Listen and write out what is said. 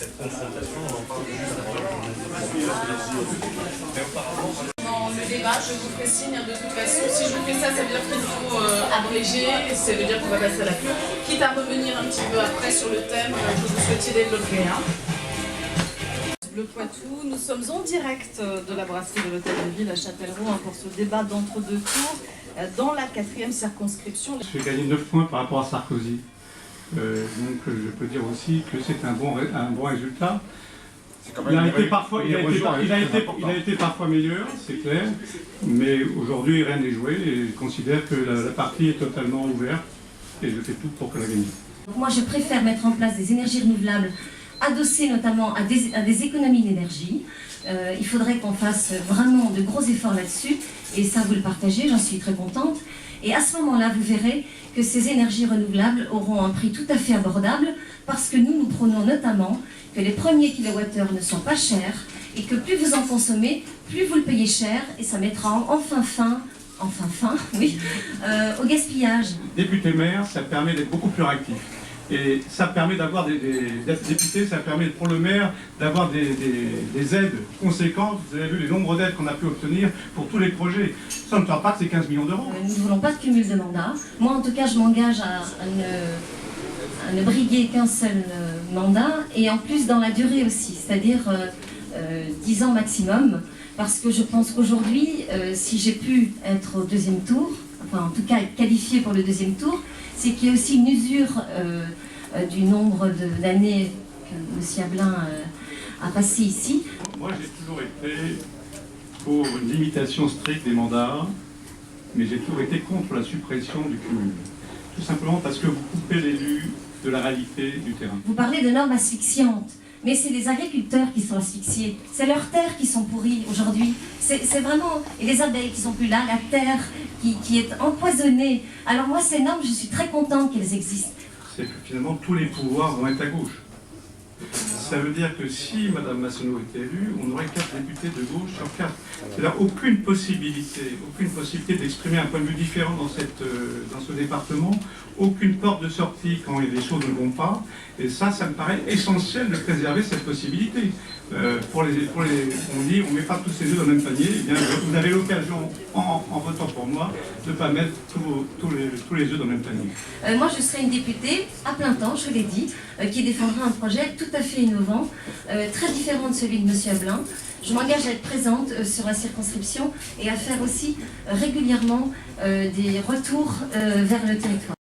cette confrontation, on en parle juste après. Dans le débat, je vous ferai signe de toute façon. Si je vous fais ça, ça veut dire qu'il faut abréger, et ça veut dire qu'on va passer à la queue. Quitte à revenir un petit peu après sur le thème que vous souhaitiez développer. Bleu Poitou, nous sommes en direct de la brasserie de l'Hôtel de Ville à Châtellerault pour ce débat d'entre-deux tours dans la 4e circonscription. J'ai gagné 9 points par rapport à Sarkozy. Donc je peux dire aussi que c'est un bon résultat. Il a été parfois meilleur, c'est clair, mais aujourd'hui rien n'est joué et je considère que la partie est totalement ouverte et je fais tout pour que la gagne. Moi je préfère mettre en place des énergies renouvelables adossées notamment à des économies d'énergie. Il faudrait qu'on fasse vraiment de gros efforts là-dessus et ça vous le partagez, j'en suis très contente. Et à ce moment-là, vous verrez que ces énergies renouvelables auront un prix tout à fait abordable parce que nous prônons notamment que les premiers kilowattheures ne sont pas chers et que plus vous en consommez, plus vous le payez cher et ça mettra enfin fin au gaspillage. Député maire, ça permet d'être beaucoup plus réactif. Et ça permet d'être député, ça permet pour le maire d'avoir des aides conséquentes. Vous avez vu les nombres d'aides qu'on a pu obtenir pour tous les projets. Ça ne parle pas de ces 15 millions d'euros. Nous ne voulons pas de cumul de mandats. Moi, en tout cas, je m'engage à ne briguer qu'un seul mandat et en plus dans la durée aussi, c'est-à-dire 10 ans maximum. Parce que je pense qu'aujourd'hui, si j'ai pu être au 2e tour, enfin en tout cas être qualifiée pour le 2e tour, c'est qu'il y a aussi une usure du nombre d'années que M. Ablin a passé ici. Moi j'ai toujours été pour une limitation stricte des mandats, mais j'ai toujours été contre la suppression du cumul. Tout simplement parce que vous coupez l'élu de la réalité du terrain. Vous parlez de normes asphyxiantes. Mais c'est les agriculteurs qui sont asphyxiés, c'est leurs terres qui sont pourries aujourd'hui, c'est vraiment, et les abeilles qui sont plus là, la terre qui est empoisonnée. Alors moi ces normes, je suis très contente qu'elles existent. C'est que finalement tous les pouvoirs vont être à gauche. Ça veut dire que si Mme Massonneau était élue, on aurait 4 députés de gauche sur 4. C'est-à-dire aucune possibilité d'exprimer un point de vue différent dans ce département, aucune porte de sortie quand les choses ne vont pas. Et ça me paraît essentiel de préserver cette possibilité. On dit on ne met pas tous ses œufs dans le même panier. Eh bien, vous avez l'occasion, en votant pour moi, de ne pas mettre tous les œufs dans le même panier. Moi, je serai une députée à plein temps, je l'ai dit, qui défendra un projet tout à fait innovant, très différent de celui de M. Ablin. Je m'engage à être présente sur la circonscription et à faire aussi régulièrement des retours vers le territoire.